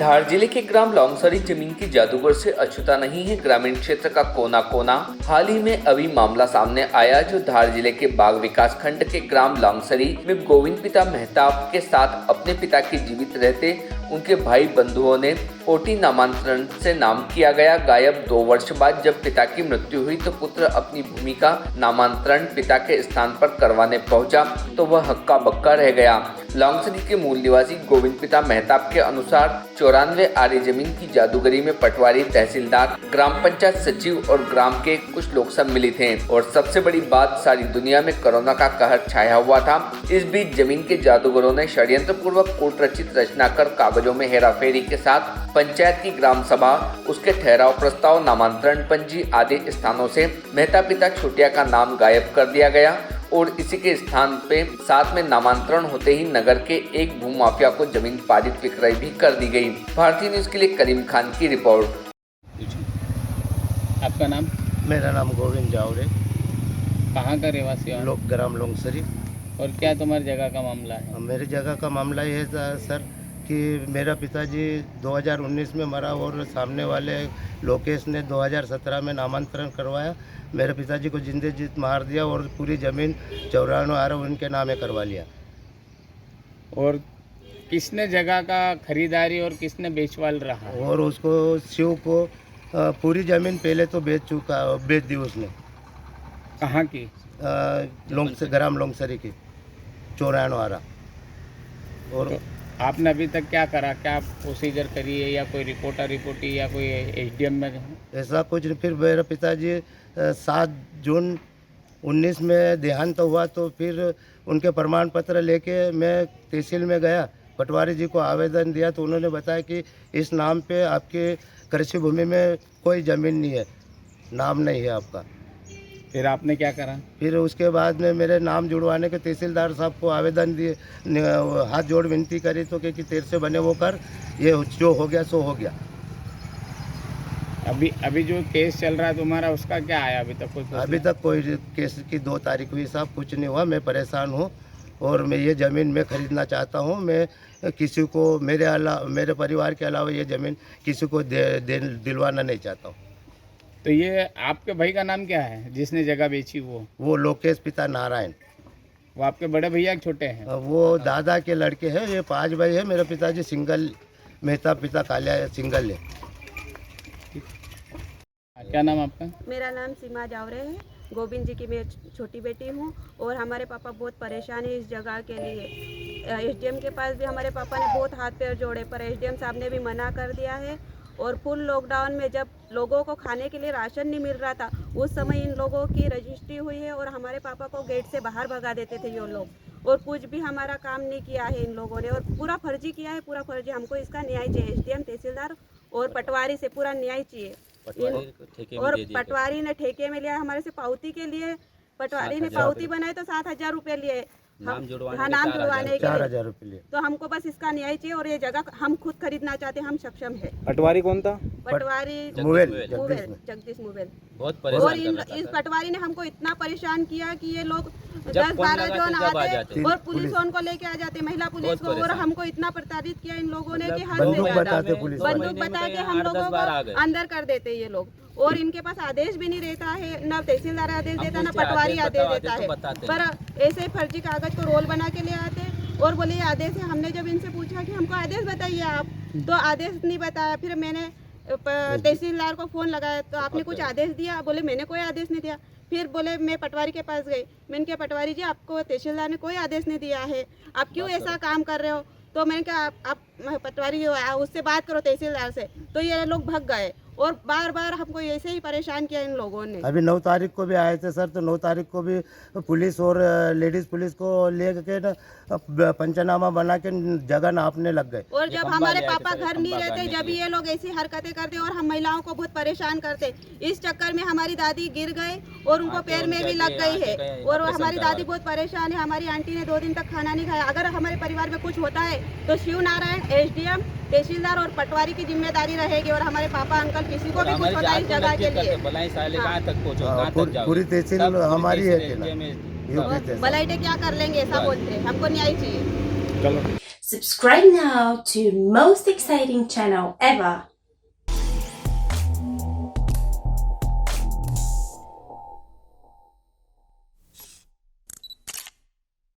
धार जिले के ग्राम लौंगसरी जमीन की जादूगर से अछूता नहीं है ग्रामीण क्षेत्र का कोना कोना। हाल ही में अभी मामला सामने आया जो धार जिले के बाग विकास खंड के ग्राम लौंगसरी में गोविंद पिता मेहताब के साथ अपने पिता के जीवित रहते उनके भाई बंधुओं ने ओटी नामांतरण से नाम किया गया गायब। 2 वर्ष बाद जब पिता की मृत्यु हुई तो पुत्र अपनी भूमि का नामांतरण पिता के स्थान पर करवाने पहुंचा तो वह हक्का बक्का रह गया। लौंगसरी के मूल निवासी गोविंद पिता मेहताब के अनुसार 94 आरे जमीन की जादूगरी में पटवारी, तहसीलदार, ग्राम पंचायत सचिव और ग्राम के कुछ लोग सम्मिलित हैं। और सबसे बड़ी बात, सारी दुनिया में कोरोना का कहर छाया हुआ था। इस बीच जमीन के जादूगरों ने षड्यंत्र पूर्वक कूट रचित रचना कर कागजों में हेराफेरी के साथ पंचायत की ग्राम सभा, उसके ठहराव प्रस्ताव, नामांतरण पंजी आदि स्थानों से मेहता पिता छोटिया का नाम गायब कर दिया गया और इसी के स्थान पे साथ में नामांतरण होते ही नगर के एक भूमाफिया को जमीन पारित विक्रय भी कर दी गई। भारतीय न्यूज के लिए करीम खान की रिपोर्ट। आपका नाम? मेरा नाम गोविंद जावरे। कहाँ का रहवासी हो? ग्राम लौंगसरी। और क्या तुम्हारी जगह का मामला है? मेरी जगह का मामला ये है सर कि मेरा पिताजी 2019 में मरा और सामने वाले लोकेश ने 2017 में नामांतरण करवाया। मेरे पिताजी को जिंदे जीत मार दिया और पूरी ज़मीन 94 आरा उनके नामे करवा लिया। और किसने जगह का खरीदारी और किसने बेचवाल रहा? और उसको शिव को पूरी ज़मीन पहले तो बेच दी उसने। कहाँ की? ग्राम लौंगसरी की 94 आरा। और तो आपने अभी तक क्या करा? क्या प्रोसीजर करी है या कोई रिपोर्टी या कोई एसडीएम में? ऐसा कुछ नहीं। फिर मेरे पिताजी 7 जून 19 में देहांत हुआ तो फिर उनके प्रमाण पत्र लेके मैं तहसील में गया, पटवारी जी को आवेदन दिया तो उन्होंने बताया कि इस नाम पे आपके कृषि भूमि में कोई ज़मीन नहीं है, नाम नहीं है आपका। फिर आपने क्या करा? फिर उसके बाद में मेरे नाम जुड़वाने के तहसीलदार साहब को आवेदन दिए, हाथ जोड़ विनती करी तो कि तेरे से बने वो कर, ये जो हो गया सो हो गया। अभी जो केस चल रहा है तुम्हारा, उसका क्या आया अभी तक? अभी तक कोई केस की 2 तारीख हुई साहब, कुछ नहीं हुआ। मैं परेशान हूँ और मैं ये ज़मीन मैं खरीदना चाहता हूँ। मैं किसी को मेरे परिवार के अलावा ये ज़मीन किसी को दिलवाना नहीं चाहता हूँ। तो ये आपके भाई का नाम क्या है जिसने जगह बेची? वो लोकेश पिता नारायण। वो आपके बड़े भैया छोटे हैं? वो दादा के लड़के हैं। ये 5 भाई है। मेरे पिताजी सिंगल, मेहता पिता कालिया सिंगल है। क्या नाम आपका? मेरा नाम सीमा जावरे है। गोविंद जी की मैं छोटी बेटी हूँ और हमारे पापा बहुत परेशान है इस जगह के लिए। एसडीएम के पास भी हमारे पापा ने बहुत हाथ पैर जोड़े पर एसडीएम साहब ने भी मना कर दिया है। और फुल लॉकडाउन में जब लोगों को खाने के लिए राशन नहीं मिल रहा था, उस समय इन लोगों की रजिस्ट्री हुई है और हमारे पापा को गेट से बाहर भगा देते थे ये लोग। और कुछ भी हमारा काम नहीं किया है इन लोगों ने और पूरा फर्जी किया है, पूरा फर्जी। हमको इसका न्याय चाहिए। एसडीएम, तहसीलदार और पटवारी से पूरा न्याय चाहिए। और पटवारी ने ठेके में लिया हमारे से पावती के लिए। पटवारी ने पावती बनाई तो 7,000 रुपये लिए, नाम जुड़वाने के 4,000 रुपये लिए। तो हमको बस इसका न्याय चाहिए और ये जगह हम खुद खरीदना चाहते हैं। हम सक्षम है। पटवारी कौन था? पटवारी जगदीश मुवेल। बहुत और इस पटवारी ने हमको इतना परेशान किया कि ये लोग 10-12 जन आते और पुलिस उनको लेके आ जाते, महिला पुलिस को। और हमको इतना प्रताड़ित किया इन लोगों ने कि हद से ज्यादा बंदूक बता के हम लोगों को अंदर कर देते ये लोग। और इनके पास आदेश भी नहीं रहता है, न तहसीलदार आदेश देता, न पटवारी आदेश देता है। पर ऐसे फर्जी कागज को रोल बना के ले आते और बोले ये आदेश है। हमने जब इनसे पूछा कि हमको आदेश बताइए आप, तो आदेश नहीं बताया। फिर मैंने तहसीलदार को फ़ोन लगाया तो आपने कुछ आदेश दिया? बोले मैंने कोई आदेश नहीं दिया। फिर बोले मैं पटवारी के पास गई। मैंने कहा पटवारी जी आपको तहसीलदार ने कोई आदेश नहीं दिया है, आप क्यों ऐसा काम कर रहे हो? तो मैंने कहा आप पटवारी उससे बात करो तहसीलदार से। तो ये लोग भग गए और बार बार हमको ऐसे ही परेशान किया इन लोगों ने। अभी 9 तारीख को भी आए थे सर, तो 9 तारीख को भी पुलिस और लेडीज पुलिस को लेके ना पंचनामा बना के जगह नापने लग गए। और जब हमारे पापा घर नहीं रहते, जब ये लोग ऐसी हरकतें करते और हम महिलाओं को बहुत परेशान करते। इस चक्कर में हमारी दादी गिर गए और उनको पैर में भी लग गई है। और हमारी दादी बहुत परेशान है। हमारी आंटी ने 2 दिन तक खाना नहीं खाया। अगर हमारे परिवार में कुछ होता है तो शिव नारायण, एसडीएम, तहसीलदार और पटवारी की जिम्मेदारी रहेगी। और हमारे पापा अंकल किसी को भी कुछ होता है इस जगह के लिए पूरी तहसील हमारी है। बलाइटे क्या कर लेंगे, ऐसा बोलते हैं। हमको न्याय चाहिए। Subscribe now to most exciting channel ever.